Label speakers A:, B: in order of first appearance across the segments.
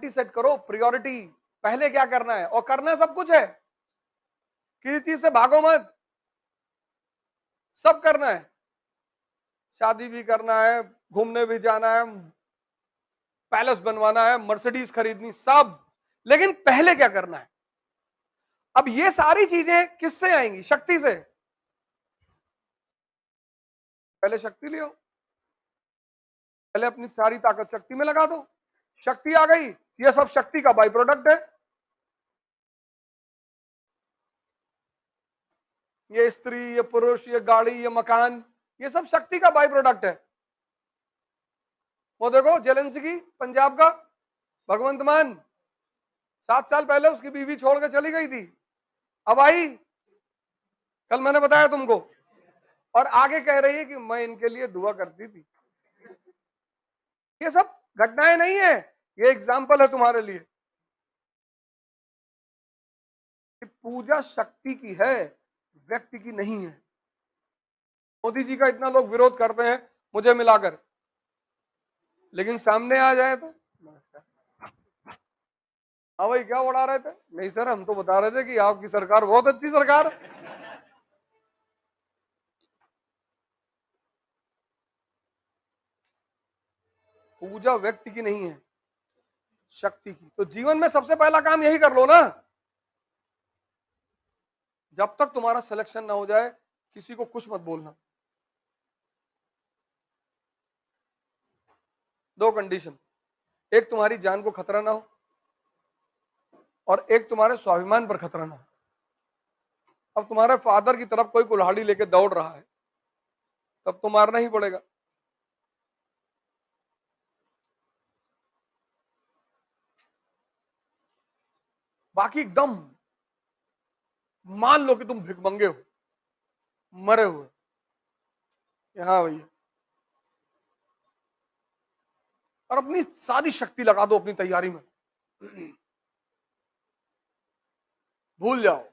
A: Priority set करो, priority पहले क्या करना है, और करना सब कुछ है, किसी चीज से भागो मत, सब करना है, शादी भी करना है, घूमने भी जाना है, पैलेस बनवाना है, मर्सिडीज खरीदनी, सब, लेकिन पहले क्या करना है। अब ये सारी चीजें किससे आएंगी, शक्ति से। पहले शक्ति लियो, पहले अपनी सारी ताकत शक्ति में लगा दो, शक्ति आ गई, ये सब शक्ति का बाई प्रोडक्ट है। ये स्त्री, ये पुरुष, ये गाड़ी, ये मकान, ये सब शक्ति का बाई प्रोडक्ट है। वो देखो जेलेंस्की पंजाब का, भगवंत मान, 7 साल पहले उसकी बीवी छोड़ के चली गई थी, अब आई, कल मैंने बताया तुमको, और आगे कह रही है कि मैं इनके लिए दुआ करती थी। ये सब घटनाएं नहीं है, ये एग्जाम्पल है तुम्हारे लिए कि पूजा शक्ति की है, व्यक्ति की नहीं है। मोदी जी का इतना लोग विरोध करते हैं मुझे मिलाकर, लेकिन सामने आ जाए तो हाँ भाई क्या उड़ा रहे थे, नहीं सर हम तो बता रहे थे कि आपकी सरकार बहुत अच्छी सरकार है। पूजा व्यक्ति की नहीं है, शक्ति की। तो जीवन में सबसे पहला काम यही कर लो ना, जब तक तुम्हारा सिलेक्शन ना हो जाए किसी को कुछ मत बोलना। 2 कंडीशन, एक तुम्हारी जान को खतरा ना हो, और एक तुम्हारे स्वाभिमान पर खतरा ना हो। अब तुम्हारे फादर की तरफ कोई कुल्हाड़ी लेके दौड़ रहा है, तब तो मारना ही पड़ेगा। बाकी एकदम मान लो कि तुम भिखमंगे हो, मरे हुए, हाँ भैया, और अपनी सारी शक्ति लगा दो अपनी तैयारी में, भूल जाओ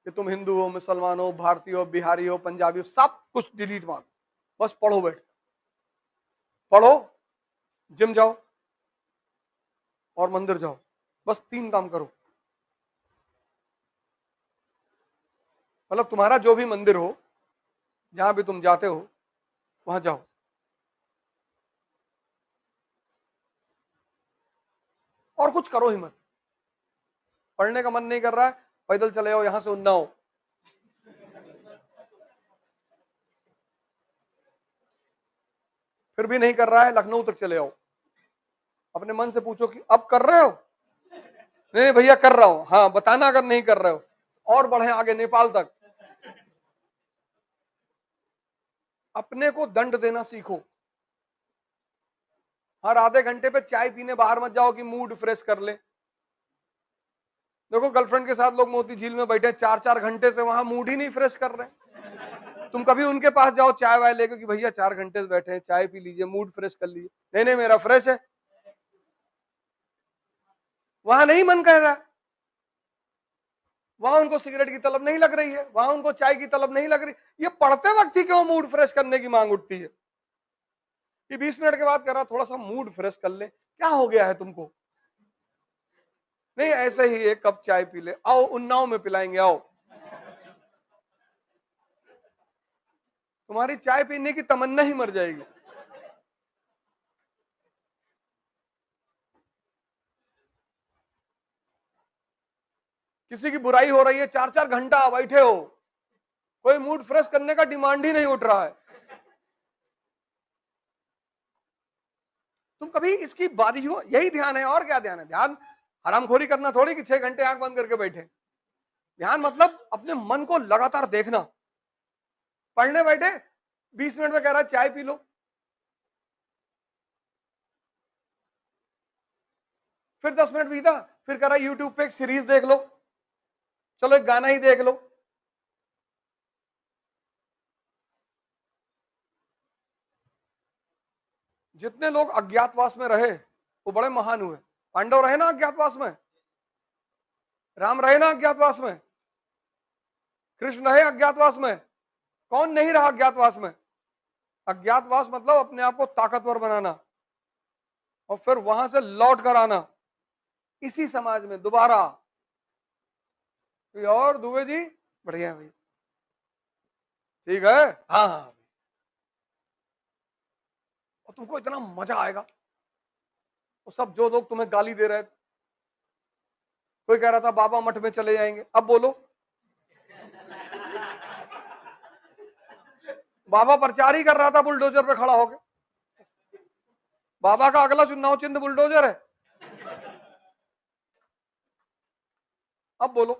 A: कि तुम हिंदू हो, मुसलमान हो, भारतीय हो, बिहारी हो, पंजाबी हो, सब कुछ डिलीट मारो, बस पढ़ो, बैठ पढ़ो, जिम जाओ और मंदिर जाओ, बस 3 काम करो। मतलब तुम्हारा जो भी मंदिर हो, जहां भी तुम जाते हो, वहां जाओ, और कुछ करो ही मत। पढ़ने का मन नहीं कर रहा है, पैदल चले आओ यहां से उन्नाव, फिर भी नहीं कर रहा है, लखनऊ तक चले आओ, अपने मन से पूछो कि अब कर रहे हो, नहीं भैया कर रहा हूं, हाँ बताना अगर नहीं कर रहे हो, और बढ़े आगे नेपाल तक। अपने को दंड देना सीखो, हर आधे घंटे पे चाय पीने बाहर मत जाओ कि मूड फ्रेश कर ले। देखो गर्लफ्रेंड के साथ लोग मोती झील में बैठे 4-4 घंटे से, वहां मूड ही नहीं फ्रेश कर रहे। तुम कभी उनके पास जाओ चाय वाय लेकर कि भैया 4 घंटे से बैठे हैं, चाय पी लीजिए, मूड फ्रेश कर लीजिए, नहीं नहीं मेरा फ्रेश है, वहां नहीं मन कह रहा, वहां उनको सिगरेट की तलब नहीं लग रही है, वहां उनको चाय की तलब नहीं लग रही। ये पढ़ते वक्त ही क्यों मूड फ्रेश करने की मांग उठती है कि 20 मिनट के बाद कह रहा थोड़ा सा मूड फ्रेश कर ले, क्या हो गया है तुमको। नहीं ऐसे ही एक कप चाय पी ले, आओ उन्नाव में पिलाएंगे, आओ, तुम्हारी चाय पीने की तमन्ना ही मर जाएगी। किसी की बुराई हो रही है, 4-4 घंटा बैठे हो, कोई मूड फ्रेश करने का डिमांड ही नहीं उठ रहा है। तुम कभी इसकी बारीकियों, यही ध्यान है, और क्या ध्यान है, ध्यान हरामखोरी करना थोड़ी कि 6 घंटे आंख बंद करके बैठे। ध्यान मतलब अपने मन को लगातार देखना। पढ़ने बैठे 20 मिनट में कह रहा है चाय पी लो, फिर 10 मिनट बीता, फिर कह रहा है यूट्यूब पे एक सीरीज देख लो, चलो एक गाना ही देख लो। जितने लोग अज्ञातवास में रहे वो बड़े महान हुए। पांडव रहे ना अज्ञातवास में, राम रहे ना अज्ञातवास में, कृष्ण रहे अज्ञातवास में, कौन नहीं रहा अज्ञातवास में। अज्ञातवास मतलब अपने आप को ताकतवर बनाना, और फिर वहां से लौट कर आना इसी समाज में दोबारा। और दुबे जी बढ़िया है भाई, ठीक है, हाँ हाँ। और तुमको इतना मजा आएगा, वो सब जो लोग तुम्हें गाली दे रहे थे, कोई कह रहा था बाबा मठ में चले जाएंगे, अब बोलो बाबा प्रचार ही कर रहा था बुलडोजर पे खड़ा होकर, बाबा का अगला चुनाव चिन्ह बुलडोजर है, अब बोलो।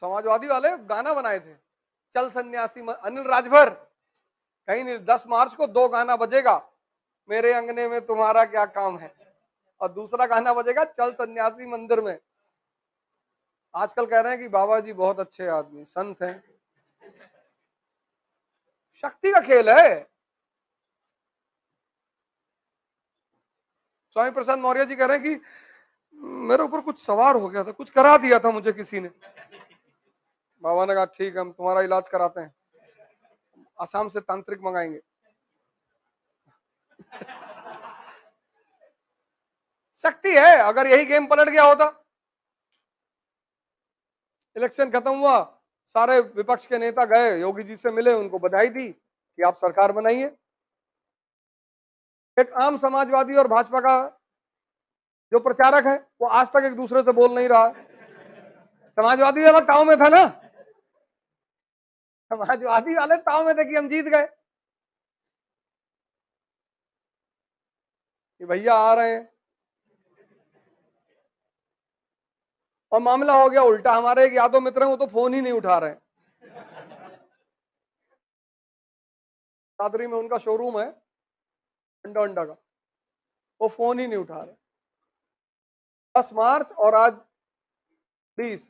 A: समाजवादी वाले गाना बनाए थे, चल सन्यासी अनिल राजभर, कहीं नहीं, 10 मार्च को 2 गाना बजेगा, मेरे अंगने में तुम्हारा क्या काम है, और दूसरा गाना बजेगा चल सन्यासी मंदिर में। आजकल कह रहे हैं कि बाबा जी बहुत अच्छे आदमी संत हैं, शक्ति का खेल है। स्वामी प्रसाद मौर्य जी कह रहे हैं कि मेरे ऊपर कुछ सवार हो गया था, कुछ करा दिया था मुझे किसी ने। बाबा ने कहा ठीक है, हम तुम्हारा इलाज कराते हैं, आसाम से तांत्रिक मंगाएंगे। शक्ति है, अगर यही गेम पलट गया होता, इलेक्शन खत्म हुआ, सारे विपक्ष के नेता गए योगी जी से मिले, उनको बधाई दी कि आप सरकार बनाइए, एक आम समाजवादी और भाजपा का जो प्रचारक है वो आज तक एक दूसरे से बोल नहीं रहा है। समाजवादी वाला ताव में था ना, समाजवादी वाले ताव में थे कि हम जीत गए, कि भैया आ रहे हैं, और मामला हो गया उल्टा। हमारे एक यादव मित्र हैं, वो तो फोन ही नहीं उठा रहे हैं, दादरी में उनका शोरूम है अंडा अंडा का, वो फोन ही नहीं उठा रहे। 10 मार्च और आज 20,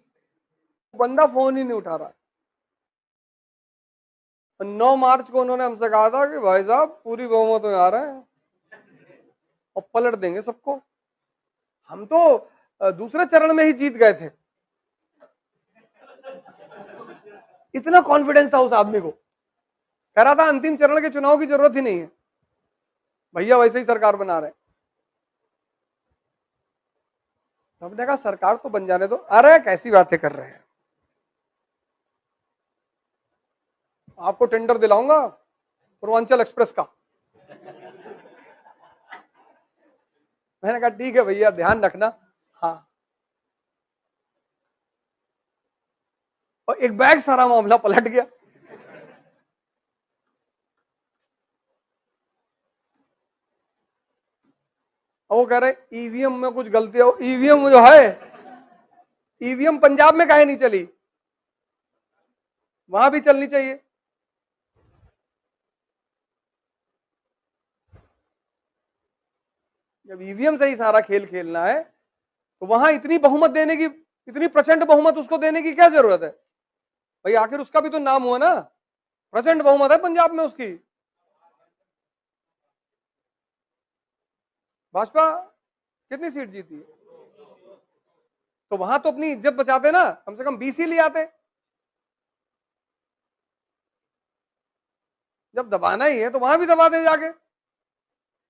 A: बंदा फोन ही नहीं उठा रहा। 9 मार्च को उन्होंने हमसे कहा था कि भाई साहब पूरी बहुमत में आ रहे हैं और पलट देंगे सबको। हम तो दूसरे चरण में ही जीत गए थे, इतना कॉन्फिडेंस था उस आदमी को, कह रहा था अंतिम चरण के चुनाव की जरूरत ही नहीं है, भैया वैसे ही सरकार बना रहे हैं। तो हमने कहा सरकार तो बन जाने दो। अरे कैसी बातें कर रहे हैं, आपको टेंडर दिलाऊंगा पूर्वांचल एक्सप्रेस का। मैंने कहा ठीक है भैया, ध्यान रखना। हाँ, और एक बैग सारा मामला पलट गया। और वो कह रहे ईवीएम में कुछ गलती हो, ईवीएम जो है, ईवीएम पंजाब में काहे नहीं चली, वहां भी चलनी चाहिए। जब ईवीएम से ही सारा खेल खेलना है तो वहां इतनी बहुमत देने की, इतनी प्रचंड बहुमत उसको देने की क्या जरूरत है भाई, आखिर उसका भी तो नाम हुआ ना, प्रचंड बहुमत है पंजाब में उसकी। भाजपा कितनी सीट जीती है, तो वहां तो अपनी इज्जत बचाते ना, कम से कम 20 ही ले आते। जब दबाना ही है तो वहां भी दबा दे जाके,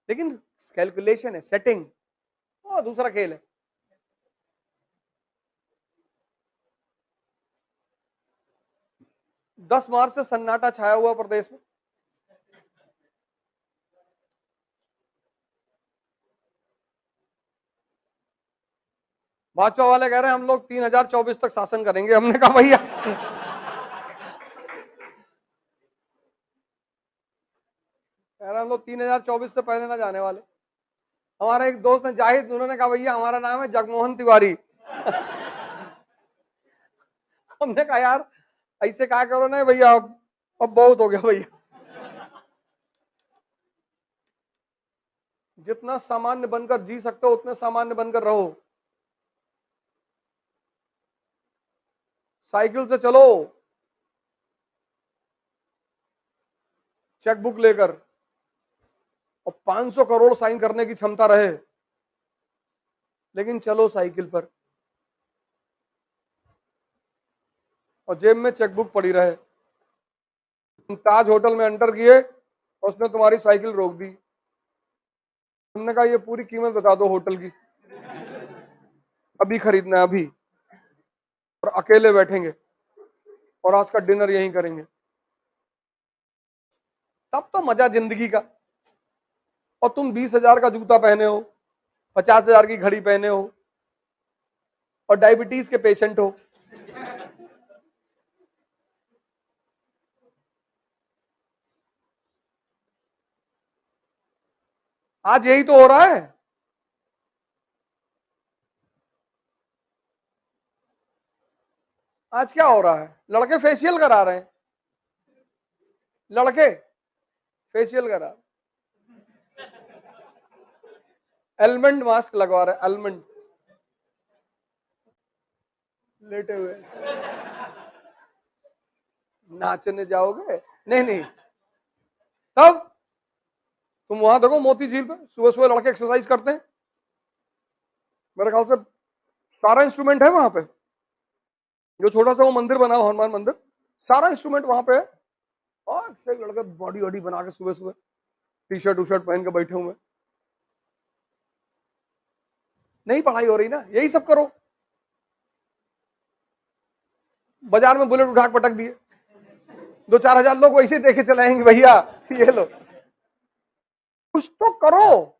A: लेकिन कैलकुलेशन है, सेटिंग, वो दूसरा खेल है। दस मार्च से सन्नाटा छाया हुआ प्रदेश में। भाजपा वाले कह रहे हैं हम लोग 3024 तक शासन करेंगे, हमने कहा भैया कह रहे हैं हम लोग 3024 से पहले ना जाने वाले। हमारा एक दोस्त है जाहिद, उन्होंने कहा भैया हमारा नाम है जगमोहन तिवारी हमने कहा यार ऐसे कहा करो ना भैया, अब बहुत हो गया भैया। जितना सामान्य बनकर जी सकते हो उतने सामान्य बनकर रहो, साइकिल से चलो, चेकबुक लेकर, और 500 करोड़ साइन करने की क्षमता रहे, लेकिन चलो साइकिल पर, और जेब में चेकबुक पड़ी रहे। ताज होटल में एंटर किए और उसने तुम्हारी साइकिल रोक दी। हमने कहा ये पूरी कीमत बता दो होटल की, अभी खरीदना है अभी, और अकेले बैठेंगे और आज का डिनर यहीं करेंगे। तब तो मजा जिंदगी का। और तुम 20,000 का जूता पहने हो, 50,000 की घड़ी पहने हो और डायबिटीज के पेशेंट हो। आज यही तो हो रहा है। आज क्या हो रहा है, लड़के फेशियल करा रहे हैं, लड़के फेशियल करा, एलमंड मास्क लगवा रहे, एलमंड लेटे हुए। नाचने जाओगे? नहीं नहीं। तब तुम वहां देखो मोती झील पे सुबह सुबह लड़के एक्सरसाइज करते हैं, मेरे ख्याल से सारा इंस्ट्रूमेंट है वहां पे, जो छोटा सा वो मंदिर बना हो हनुमान मंदिर, सारा इंस्ट्रूमेंट वहां पे है। और से लड़के बॉडी वॉडी बना के सुबह सुबह टी शर्ट टी शर्ट पहन के बैठे हुए। नहीं पढ़ाई हो रही ना, यही सब करो। बाजार में बुलेट उठा के पटक दिए, 2-4 हजार लोग वैसे देखे चलाएंगे, भैया ये लो, कुछ तो करो।